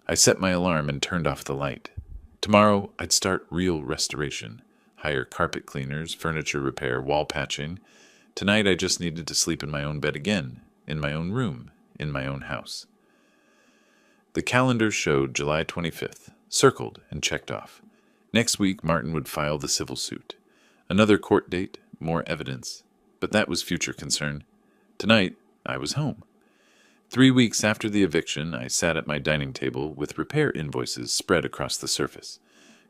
I set my alarm and turned off the light. Tomorrow I'd start real restoration, hire carpet cleaners, furniture repair, wall patching. Tonight I just needed to sleep in my own bed again, in my own room, in my own house. The calendar showed July 25th, circled and checked off. Next week Martin would file the civil suit. Another court date, more evidence, but that was future concern. Tonight I was home. 3 weeks after the eviction, I sat at my dining table with repair invoices spread across the surface.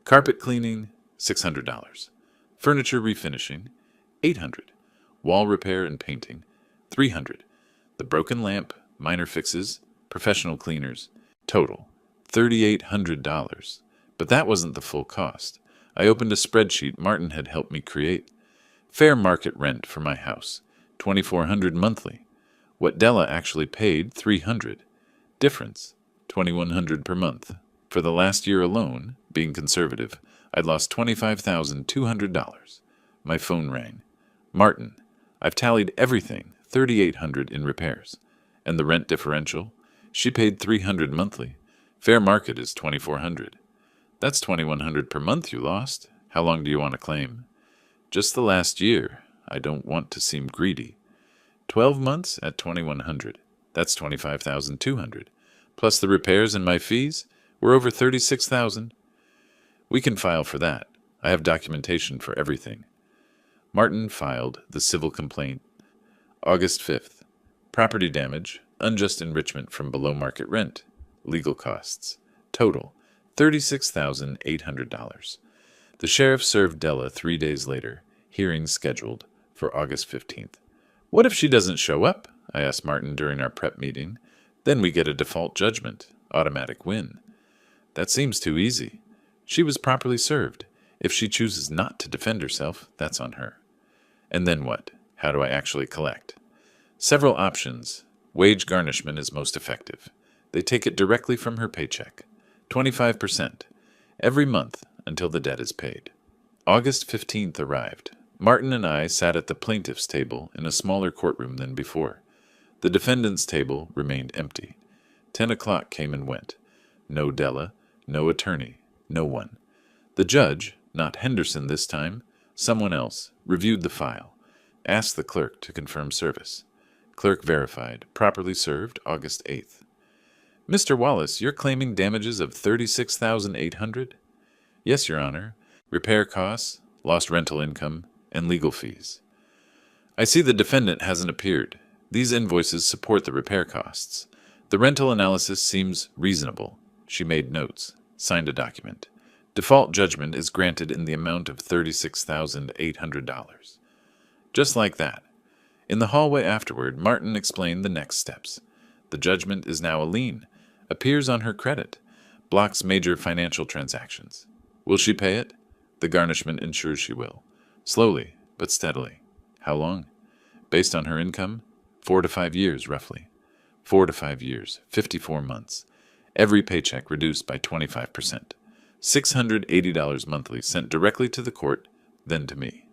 Carpet cleaning, $600. Furniture refinishing, $800. Wall repair and painting, $300. The broken lamp, minor fixes, professional cleaners, total, $3,800. But that wasn't the full cost. I opened a spreadsheet Martin had helped me create. Fair market rent for my house, $2,400 monthly. What Della actually paid, $300. Difference, $2,100 per month. For the last year alone, being conservative, I'd lost $25,200. My phone rang. Martin, I've tallied everything, $3,800 in repairs. And the rent differential? She paid $300 monthly. Fair market is $2,400. That's $2,100 per month you lost. How long do you want to claim? Just the last year. I don't want to seem greedy. 12 months at $2,100. That's $25,200. Plus the repairs and my fees, we're over $36,000. We can file for that. I have documentation for everything. Martin filed the civil complaint. August 5th. Property damage, unjust enrichment from below market rent, legal costs. Total, $36,800. The sheriff served Della 3 days later, hearing scheduled for August 15th. What if she doesn't show up? I asked Martin during our prep meeting. Then we get a default judgment, automatic win. That seems too easy. She was properly served. If she chooses not to defend herself, that's on her. And then what? How do I actually collect? Several options. Wage garnishment is most effective. They take it directly from her paycheck. 25%. Every month until the debt is paid. August 15th arrived. Martin and I sat at the plaintiff's table in a smaller courtroom than before. The defendant's table remained empty. 10 o'clock came and went. No Della, no attorney, no one. The judge, not Henderson this time, someone else, reviewed the file. Asked the clerk to confirm service. Clerk verified, properly served August 8th. Mr. Wallace, you're claiming damages of $36,800? Yes, Your Honor. Repair costs, lost rental income, and legal fees. I see the defendant hasn't appeared. These invoices support the repair costs. The rental analysis seems reasonable. She made notes, signed a document. Default judgment is granted in the amount of $36,800. Just like that. In the hallway afterward, Martin explained the next steps. The judgment is now a lien, appears on her credit, blocks major financial transactions. Will she pay it? The garnishment ensures she will. Slowly, but steadily. How long? Based on her income? 4 to 5 years, roughly. 4 to 5 years, 54 months. Every paycheck reduced by 25%. $680 monthly sent directly to the court, then to me.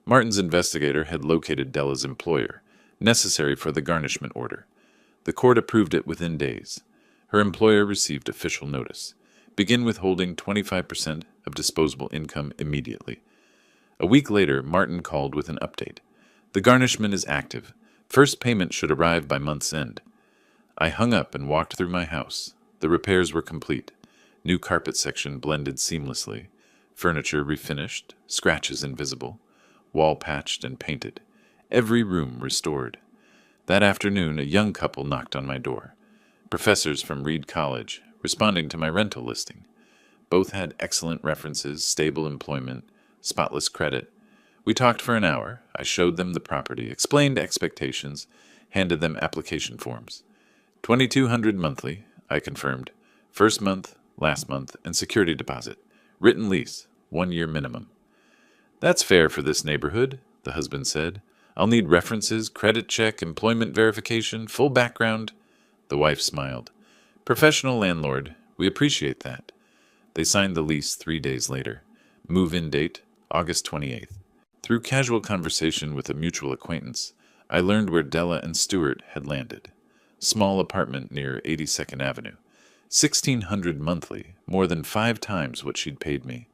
Martin's investigator had located Della's employer, necessary for the garnishment order. The court approved it within days. Her employer received official notice. Begin withholding 25% of disposable income immediately. A week later, Martin called with an update. The garnishment is active. First payment should arrive by month's end. I hung up and walked through my house. The repairs were complete. New carpet section blended seamlessly. Furniture refinished, scratches invisible. Wall patched and painted. Every room restored. That afternoon, a young couple knocked on my door. Professors from Reed College, responding to my rental listing. Both had excellent references, stable employment, spotless credit. We talked for an hour. I showed them the property, explained expectations, handed them application forms. $2,200 monthly, I confirmed. First month, last month, and security deposit. Written lease, 1 year minimum. That's fair for this neighborhood, the husband said. I'll need references, credit check, employment verification, full background. The wife smiled. Professional landlord, we appreciate that. They signed the lease 3 days later. Move-in date, August 28th. Through casual conversation with a mutual acquaintance, I learned where Della and Stewart had landed. Small apartment near 82nd Avenue. $1,600 monthly, more than 5 times what she'd paid me.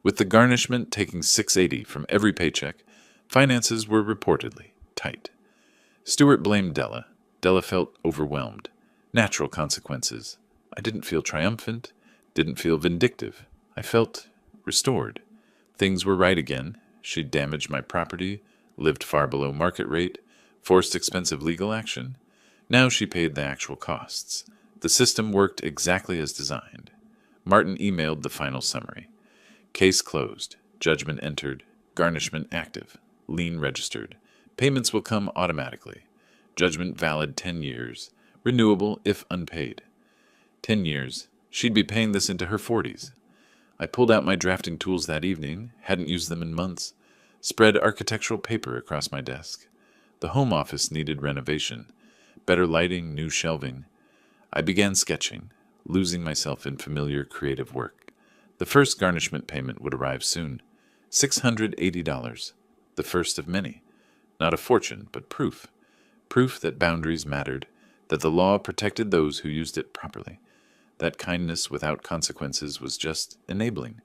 With the garnishment taking $680 from every paycheck, finances were reportedly tight. Stewart blamed Della. Della felt overwhelmed. Natural consequences. I didn't feel triumphant, didn't feel vindictive. I felt restored. Things were right again. She'd damaged my property, lived far below market rate, forced expensive legal action. Now she paid the actual costs. The system worked exactly as designed. Martin emailed the final summary. Case closed. Judgment entered. Garnishment active. Lien registered. Payments will come automatically. Judgment valid 10 years. Renewable if unpaid. 10 years. She'd be paying this into her 40s. I pulled out my drafting tools that evening, hadn't used them in months, spread architectural paper across my desk. The home office needed renovation. Better lighting, new shelving. I began sketching, losing myself in familiar creative work. The first garnishment payment would arrive soon. $680. The first of many. Not a fortune, but proof. Proof that boundaries mattered, that the law protected those who used it properly. That kindness without consequences was just enabling.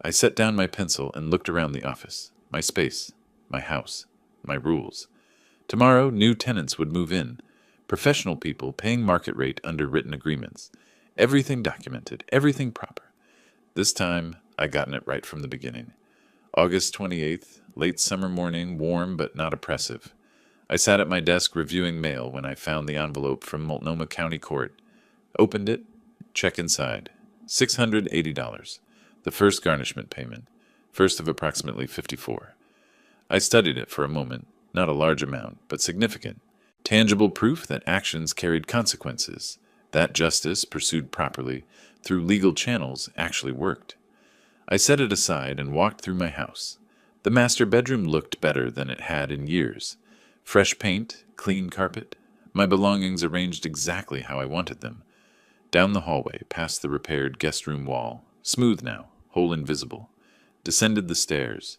I set down my pencil and looked around the office. My space, my house, my rules. Tomorrow, new tenants would move in. Professional people paying market rate under written agreements. Everything documented, everything proper. This time, I gotten it right from the beginning. August 28th, late summer morning, warm but not oppressive. I sat at my desk reviewing mail when I found the envelope from Multnomah County Court. Opened it. Check inside. $680. The first garnishment payment. First of approximately 54. I studied it for a moment. Not a large amount, but significant. Tangible proof that actions carried consequences. That justice, pursued properly, through legal channels, actually worked. I set it aside and walked through my house. The master bedroom looked better than it had in years. Fresh paint, clean carpet. My belongings arranged exactly how I wanted them. Down the hallway, past the repaired guest room wall, smooth now, hole invisible. Descended the stairs.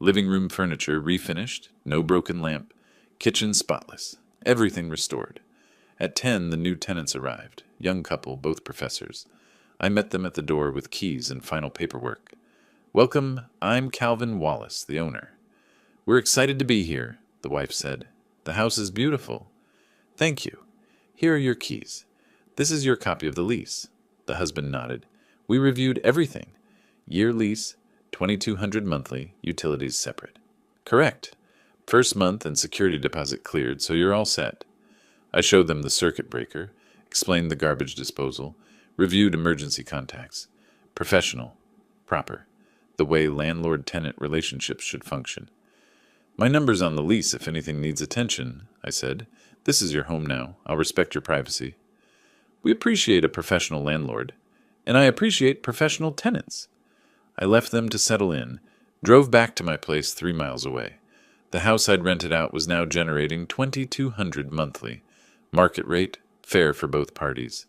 Living room furniture refinished, no broken lamp. Kitchen spotless. Everything restored. At 10, the new tenants arrived. Young couple, both professors. I met them at the door with keys and final paperwork. Welcome, I'm Calvin Wallace, the owner. We're excited to be here, the wife said. The house is beautiful. Thank you. Here are your keys. This is your copy of the lease. The husband nodded. We reviewed everything. Year lease, 2,200 monthly, utilities separate. Correct. First month and security deposit cleared, so you're all set. I showed them the circuit breaker, explained the garbage disposal, reviewed emergency contacts. Professional. Proper. The way landlord-tenant relationships should function. My number's on the lease if anything needs attention, I said. This is your home now. I'll respect your privacy. We appreciate a professional landlord, and I appreciate professional tenants. I left them to settle in, drove back to my place 3 miles away. The house I'd rented out was now generating $2,200 monthly. Market rate, fair for both parties.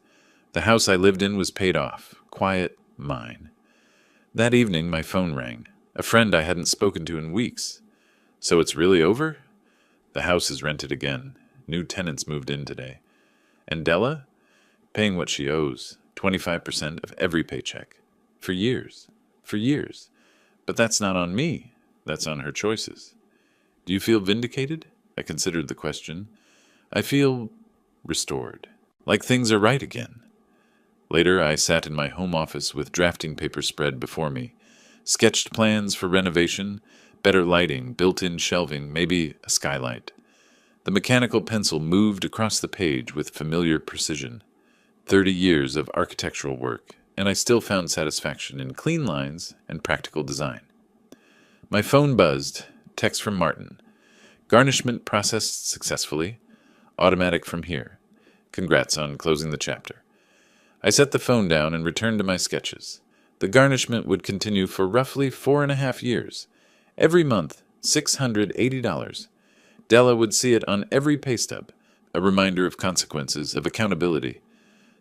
The house I lived in was paid off. Quiet, mine. That evening, my phone rang. A friend I hadn't spoken to in weeks. So it's really over? The house is rented again. New tenants moved in today. And Della? Paying what she owes, 25% of every paycheck. For years. For years. But that's not on me. That's on her choices. Do you feel vindicated? I considered the question. I feel restored. Like things are right again. Later, I sat in my home office with drafting paper spread before me, sketched plans for renovation, better lighting, built-in shelving, maybe a skylight. The mechanical pencil moved across the page with familiar precision. 30 years of architectural work, and I still found satisfaction in clean lines and practical design. My phone buzzed. Text from Martin. Garnishment processed successfully. Automatic from here. Congrats on closing the chapter. I set the phone down and returned to my sketches. The garnishment would continue for roughly 4.5 years. Every month, $680. Della would see it on every pay stub, a reminder of consequences, of accountability.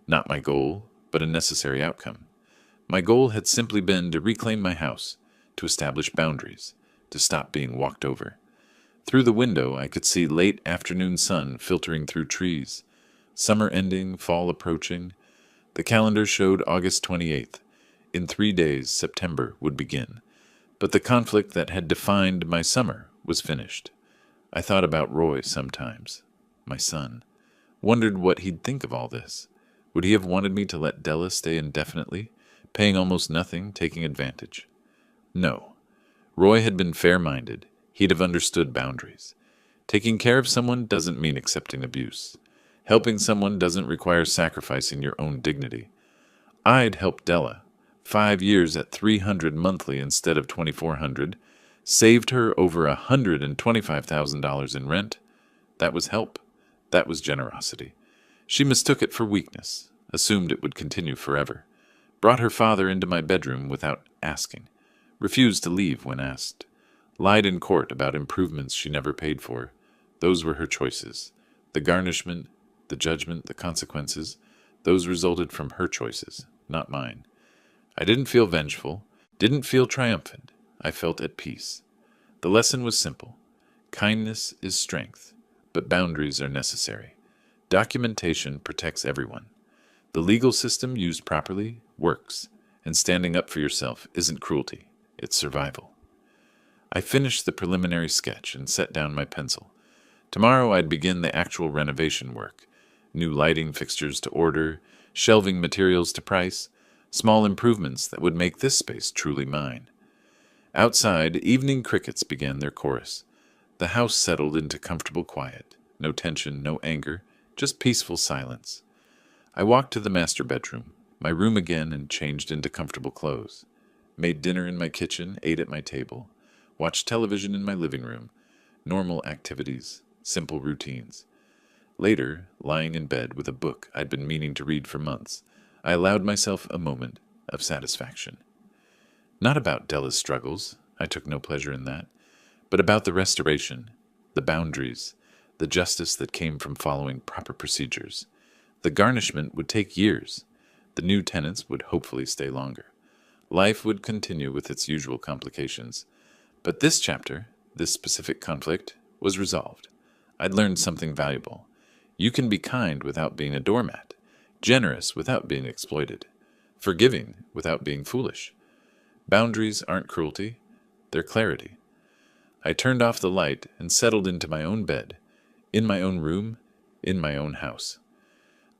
Not my goal, but a necessary outcome. My goal had simply been to reclaim my house, to establish boundaries, to stop being walked over. Through the window, I could see late afternoon sun filtering through trees. Summer ending, fall approaching. The calendar showed August 28th. In 3 days, September would begin. But the conflict that had defined my summer was finished. I thought about Roy sometimes, my son. Wondered what he'd think of all this. Would he have wanted me to let Della stay indefinitely, paying almost nothing, taking advantage? No. Roy had been fair-minded. He'd have understood boundaries. Taking care of someone doesn't mean accepting abuse. Helping someone doesn't require sacrificing your own dignity. I'd helped Della. 5 years at $300 monthly instead of $2,400. Saved her over $125,000 in rent. That was help. That was generosity. She mistook it for weakness, assumed it would continue forever. Brought her father into my bedroom without asking. Refused to leave when asked. Lied in court about improvements she never paid for. Those were her choices. The garnishment, the judgment, the consequences, those resulted from her choices, not mine. I didn't feel vengeful, didn't feel triumphant. I felt at peace. The lesson was simple. Kindness is strength, but boundaries are necessary. Documentation protects everyone. The legal system used properly works, and standing up for yourself isn't cruelty, it's survival. I finished the preliminary sketch and set down my pencil. Tomorrow I'd begin the actual renovation work. New lighting fixtures to order, shelving materials to price, small improvements that would make this space truly mine. Outside, evening crickets began their chorus. The house settled into comfortable quiet. No tension, no anger, just peaceful silence. I walked to the master bedroom, my room again, and changed into comfortable clothes. Made dinner in my kitchen, ate at my table. Watched television in my living room. Normal activities, simple routines. Later, lying in bed with a book I'd been meaning to read for months, I allowed myself a moment of satisfaction. Not about Della's struggles, I took no pleasure in that, but about the restoration, the boundaries, the justice that came from following proper procedures. The garnishment would take years. The new tenants would hopefully stay longer. Life would continue with its usual complications. But this chapter, this specific conflict, was resolved. I'd learned something valuable. You can be kind without being a doormat, generous without being exploited, forgiving without being foolish. Boundaries aren't cruelty, they're clarity. I turned off the light and settled into my own bed, in my own room, in my own house.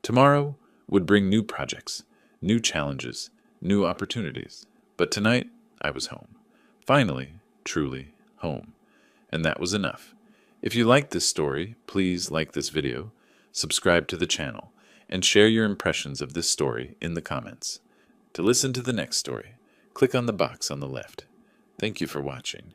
Tomorrow, would bring new projects, new challenges, new opportunities. But tonight, I was home. Finally, truly home. And that was enough. If you liked this story, please like this video, subscribe to the channel, and share your impressions of this story in the comments. To listen to the next story, click on the box on the left. Thank you for watching.